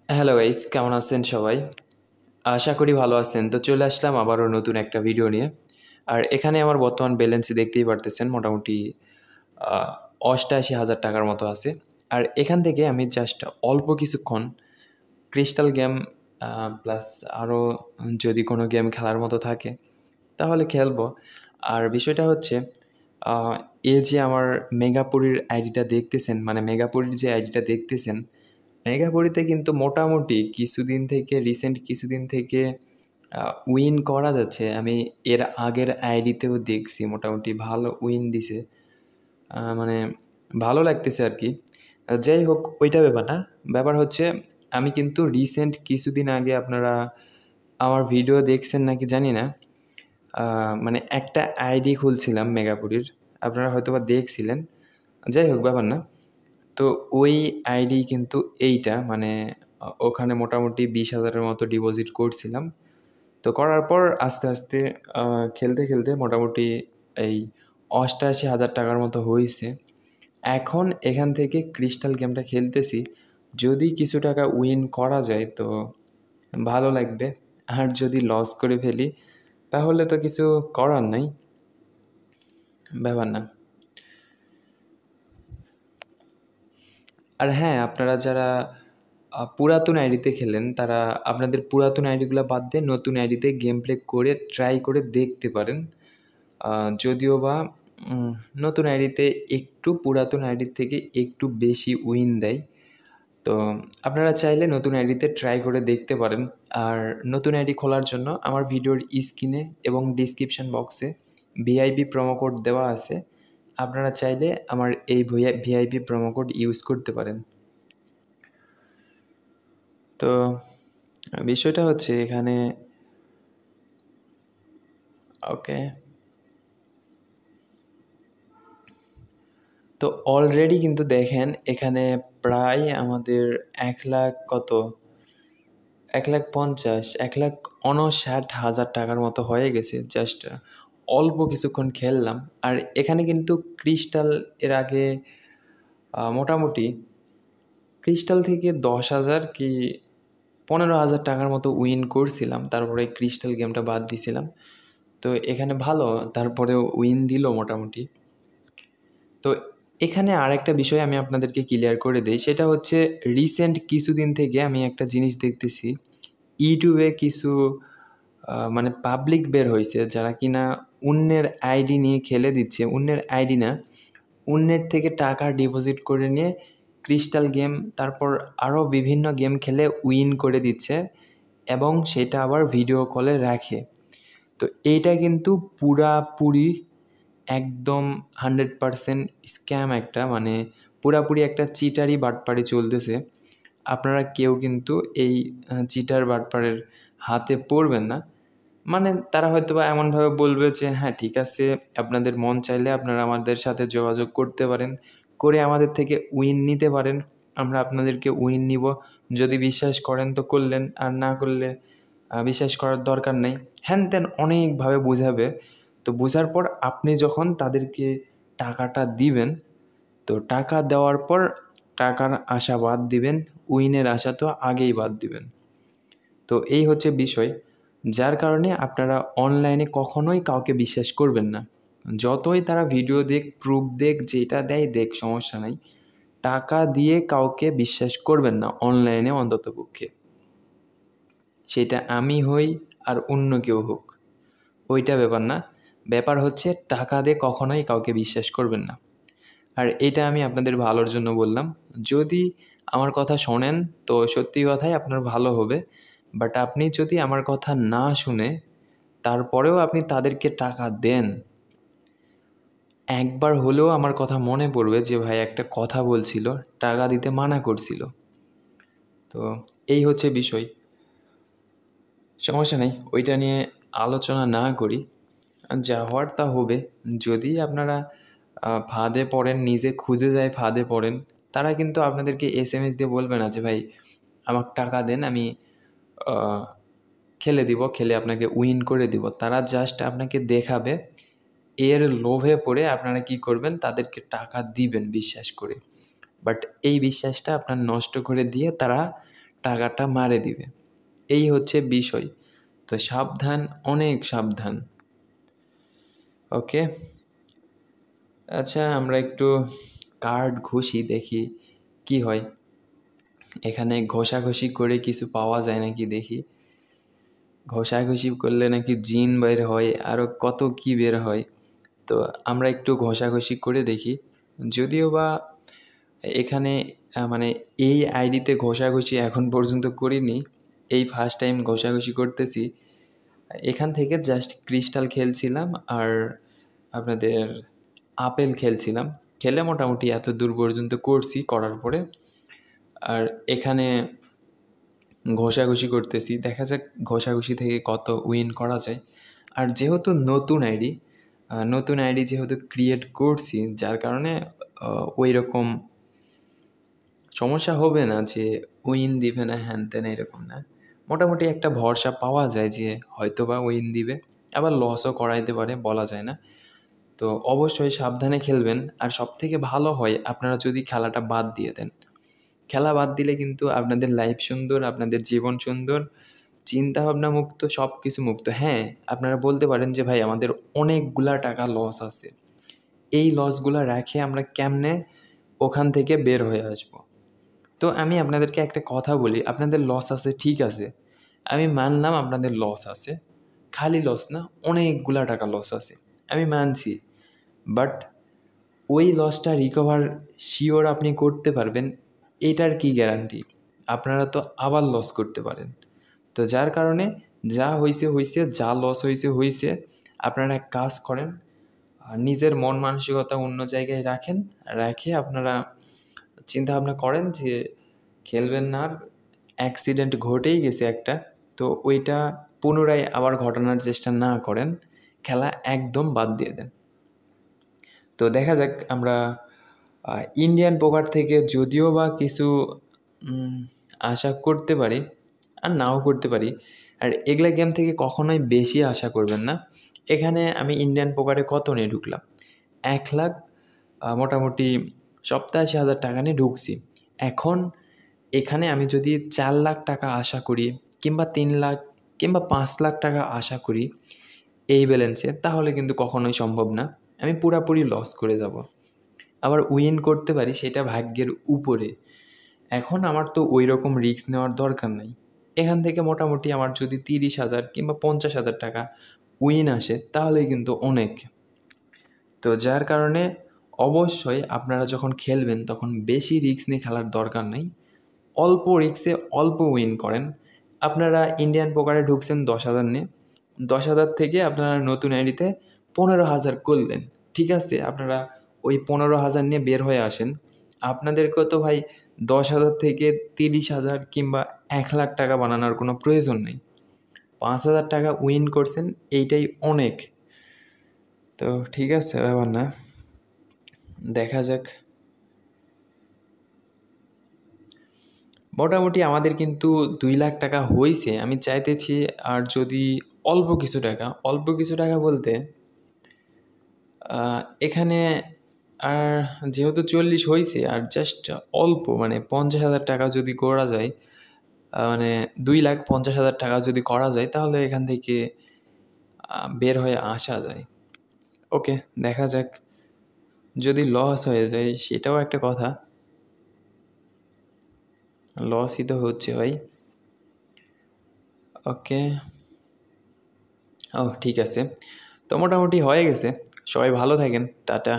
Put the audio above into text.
Hello guys, কেমন আছেন সবাই? আশা করি ভালো আছেন। তো চলে আসলাম আবারও নতুন একটা ভিডিও নিয়ে। আর এখানে আমার বর্তমান ব্যালেন্স দেখতেই পারতেছেন, মোটামুটি আ ৮৮,০০০ টাকার মতো আছে। আর এখান থেকে আমি জাস্ট অল্প কিছুক্ষণ ক্রিস্টাল গেম আ প্লাস আরও যদি কোনো গেম খেলার মতো থাকে তাহলে খেলবো। আর বিষয়টা হচ্ছে আ এই যে আমার মেগাপুরীর আইডিটা দেখতেছেন, মানে মেগাপুরীর যে আইডিটা দেখতেছেন, মেঘাপুরীতে কিন্তু মোটামুটি রিসেন্ট কিছুদিন থেকে উইন করা যাচ্ছে। আমি এর আগের আইডিতেও দেখছি মোটামুটি ভালো উইন দিছে। মানে ভালো লাগতেছে আরকি। যাই হোক, ওইটা ব্যাপার না। ব্যাপার হচ্ছে আমি কিন্তু রিসেন্ট কিছুদিন আগে আপনারা আমার ভিডিও দেখছেন নাকি জানি না। মানে একটা আইডি খুলছিলাম মেঘাপুরীর। আপনারা হয়তোবা দেখছিলেন। যাই হোক, ব্যাপার না। তো ওই আইডি কিন্তু এইটা, মানে ওখানে মোটামুটি ২০,০০০ মতো ডিপোজিট করছিলাম। তো করার পর আস্তে, আস্তে খেলতে, খেলতে মোটামুটি এই ৮৮,০০০ টাকার মতো হইছে। এখন এখান থেকে ক্রিস্টাল গেমটা খেলতেছি। যদি কিছু টাকা উইন করা যায় তো ভালো লাগবে। আর যদি লস করে ফেলি তাহলে তো কিছু করার নাই। ব্যাপার না। আর হ্যাঁ, আপনারা যারা পুরাতন আইডিতে খেলেন তারা আপনাদের পুরাতন আইডিগুলা বাদ দিয়ে নতুন আইডিতে গেম প্লে করে ট্রাই করে দেখতে পারেন। যদিও বা উম নতুন আইডিতে একটু পুরাতন আইডির থেকে একটু বেশি উইন দেয়। তো আপনারা চাইলে নতুন আইডিতে ট্রাই করে দেখতে পারেন। আর নতুন আইডি খোলার জন্য আমার ভিডিওর স্ক্রিনে এবং ডেসক্রিপশন বক্সে ভিআইপি প্রোমো কোড দেওয়া আছে। আপনারা চাইলে আমার এই ভিআইপি প্রোমো কোড ইউজ করতে পারেন। তো বিষয়টা হচ্ছে এখানে ওকে। তো অলরেডি কিন্তু দেখেন এখানে প্রায় আমাদের ১,০০,০০০ কত ১,৫০,০০০ ১,৫৯,০০০ টাকার মতো হয়ে গেছে জাস্ট অল্প কিছুক্ষণ খেললাম। আর এখানে কিন্তু ক্রিস্টাল এর আগে মোটামুটি ক্রিস্টাল থেকে ১০,০০০ কি ১৫,০০০ টাকার মতো উইন করছিলাম। তারপরে ক্রিস্টাল গেমটা বাদ দিছিলাম। তো এখানে ভালো, তারপরেও উইন দিল মোটামুটি। তো এখানে আরেকটা বিষয় আমি আপনাদেরকে ক্লিয়ার করে দেই, সেটা হচ্ছে রিসেন্ট কিছুদিন থেকে আমি একটা জিনিস দেখতেছি। ইউটিউবে কিছু মানে পাবলিক বের হইছে যারা কিনা অন্যের আইডি নিয়ে খেলে দিচ্ছে। অন্যের আইডি না, অন্যের থেকে টাকা ডিপোজিট করে নিয়ে ক্রিস্টাল গেম, তারপর আরও বিভিন্ন গেম খেলে উইন করে দিচ্ছে এবং সেটা আবার ভিডিও কলে রাখে। তো এইটা কিন্তু পুরাপুরি একদম 100% স্ক্যাম একটা, মানে পুরাপুরি একটা চিটারি বাটপাড়ি চলতেছে। আপনারা কেউ কিন্তু এই চিটার বাটপাড়ের হাতে পড়বেন না। মানে তারা হয়তোবা এমনভাবে বলবে যে, "হ্যাঁ, ঠিক আছে, আপনাদের মন চাইলে আপনারা আমাদের সাথে যোগাযোগ করতে পারেন। করে আমাদের থেকে উইন নিতে পারেন। আমরা আপনাদেরকে উইন নিব। যদি বিশ্বাস করেন তো করলেন, আর না করলে বিশ্বাস করার দরকার নেই।" হ্যান-ত্যান অনেকভাবে বুঝাবে। তো বুঝার পর আপনি যখন তাদেরকে টাকাটা দিবেন, তো টাকা দেওয়ার পর টাকার আশা বাদ দিবেন, উইনের আশা তো আগেই বাদ দিবেন। তো এই হচ্ছে বিষয়। যার কারণে আপনারা অনলাইনে কখনোই কাউকে বিশ্বাস করবেন না। যতই তারা ভিডিও দেক, প্রুফ দেক, যেটা দেয় দেক, সমস্যা নাই। টাকা দিয়ে কাউকে বিশ্বাস করবেন না অনলাইনে অন্ততপক্ষে। সেটা আমি হই আর অন্য কেউ হোক। ওইটা ব্যাপার না। ব্যাপার হচ্ছে টাকা দিয়ে কখনোই কাউকে বিশ্বাস করবেন না। আর এটা আমি আপনাদের ভালোর জন্য বললাম। যদি আমার কথা শোনেন তো সত্যি কথাই আপনার ভালো হবে। বাট আপনি যদি আমার কথা না শুনে তারপরেও আপনি তাদেরকে টাকা দেন, একবার হলেও আমার কথা মনে পড়বে যে ভাই একটা কথা বলছিল, টাকা দিতে মানা করছিল। তো এই হচ্ছে বিষয়। সমস্যা নেই, ওইটা নিয়ে আলোচনা না করি। যা হওয়ার তা হবে। যদি আপনারা ফাঁদে পড়েন, নিজে খুঁজে যায় ফাঁদে পড়েন, তারা কিন্তু আপনাদেরকে এসএমএস দিয়ে বলবে না যে, "ভাই আমাকে টাকা দেন, আমি আ খেলে দিব, খেলে আপনাকে উইন করে দিব।" তারা জাস্ট আপনাকে দেখাবে। এর লোভে পড়ে আপনারা কী করবেন? তাদেরকে টাকা দিবেন বিশ্বাস করে। বাট এই বিশ্বাসটা আপনার নষ্ট করে দিয়ে তারা টাকাটা মারে দিবে। এই হচ্ছে বিষয়। তো সাবধান, অনেক সাবধান। ওকে, আচ্ছা আমরা একটু কার্ড ঘষি, দেখি কি হয়। এখানে ঘষাঘষি করে কিছু পাওয়া যায় নাকি দেখি। ঘষাঘষি করলে নাকি জিন বের হয়, আরও কত কি বের হয়। তো আমরা একটু ঘষাঘষি করে দেখি। যদিও বা এখানে মানে এই আইডিতে ঘষাঘষি এখন পর্যন্ত করিনি, এই ফার্স্ট টাইম ঘষাঘষি করতেছি। এখান থেকে জাস্ট ক্রিস্টাল খেলছিলাম আর আপনাদের আপেল খেলছিলাম। খেলে মোটামুটি এত দূর পর্যন্ত করছি, করার পরে আর এখানে ঘষাঘষি করতেছি। দেখা যাক ঘষাঘষি থেকে কত উইন করা যায়। আর যেহেতু নতুন আইডি যেহেতু ক্রিয়েট করছি, যার কারণে ওই রকম সমস্যা হবে না যে উইন দিবে না, হ্যান ত্যান এরকম না। মোটামুটি একটা ভরসা পাওয়া যায় যে হয়তো বা উইন দিবে, আবার লসও করাইতে পারে, বলা যায় না। তো অবশ্যই সাবধানে খেলবেন। আর সবথেকে ভালো হয় আপনারা যদি খেলাটা বাদ দিয়ে দেন। খেলা বাদ দিলে কিন্তু আপনাদের লাইফ সুন্দর, আপনাদের জীবন সুন্দর, চিন্তাভাবনা মুক্ত, সব কিছু মুক্ত। হ্যাঁ, আপনারা বলতে পারেন যে ভাই আমাদের অনেকগুলা টাকা লস আছে, এই লসগুলা রেখে আমরা কেমনে ওখান থেকে বের হয়ে আসব। তো আমি আপনাদেরকে একটা কথা বলি, আপনাদের লস আছে ঠিক আছে, আমি মানলাম আপনাদের লস আছে, খালি লস না, অনেকগুলা টাকা লস আছে, আমি মানছি। বাট ওই লসটা রিকভার শিওর আপনি করতে পারবেন, এটার কি গ্যারান্টি? আপনারা তো আবার লস করতে পারেন। তো যার কারণে যা হইছে হইছে, যা লস হইছে হইছে। আপনারা এক কাজ করেন, নিজের মন মানসিকতা অন্য জায়গায় রাখেন, রেখে আপনারা চিন্তাভাবনা করেন যে খেলবেন না। আর অ্যাক্সিডেন্ট ঘটেই গেছে একটা, তো ওইটা পুনরায় আবার ঘটানোর চেষ্টা না করেন, খেলা একদম বাদ দিয়ে দেন। তো দেখা যাক আমরা ইন্ডিয়ান পোকার থেকে যদিও বা কিছু আশা করতে পারি আর নাও করতে পারি। আর এগুলা গেম থেকে কখনোই বেশি আশা করবেন না। এখানে আমি ইন্ডিয়ান পোকারে কত নিয়ে ঢুকলাম, 1 লাখ মোটামুটি 87,000 টাকা নিয়ে ঢুকছি। এখন এখানে আমি যদি 4 লাখ টাকা আশা করি, কিংবা 3 লাখ, কিংবা 5 লাখ টাকা আশা করি এই ব্যালেন্সে, তাহলে কিন্তু কখনোই সম্ভব না, আমি পুরাপুরি লস করে যাব। আবার উইন করতে পারি, সেটা ভাগ্যের উপরে। এখন আমার তো ওই রকম রিস্ক নেওয়ার দরকার নাই। এখান থেকে মোটামুটি আমার যদি 30,000 কিংবা 50,000 টাকা উইন আসে, তাহলেই কিন্তু অনেক। তো যার কারণে অবশ্যই আপনারা যখন খেলবেন তখন বেশি রিস্ক নিয়ে খেলার দরকার নেই, অল্প রিস্কে অল্প উইন করেন। আপনারা ইন্ডিয়ান পোকারে ঢুকছেন 10,000 নিয়ে, 10,000 থেকে আপনারা নতুন আইডিতে 15,000 করলেন, ঠিক আছে, আপনারা ওই 15,000 নিয়ে বের হয়ে আসেন। আপনাদেরকেও তো ভাই 10,000 থেকে 30,000 কিংবা 1 লাখ টাকা বানানোর কোনো প্রয়োজন নেই। 5,000 টাকা উইন করছেন, এইটাই অনেক। তো ঠিক আছে, ব্যাপার না, দেখা যাক। মোটামুটি আমাদের কিন্তু 2 লাখ টাকা হয়েছে, আমি চাইতেছি আর যদি অল্প কিছু টাকা বলতে এখানে আর যেহেতু 40 হয়েছে, আর জাস্ট অল্প মানে 50,000 টাকা যদি করা যায়, মানে 2,50,000 টাকা যদি করা যায়, তাহলে এখান থেকে বের হয়ে আসা যায়। ওকে, দেখা যাক। যদি লস হয়ে যায় সেটাও একটা কথা, লসই তো হচ্ছে ভাই। ওকে, ও ঠিক আছে, তো মোটামুটি হয়ে গেছে। সবাই ভালো থাকেন, টাটা।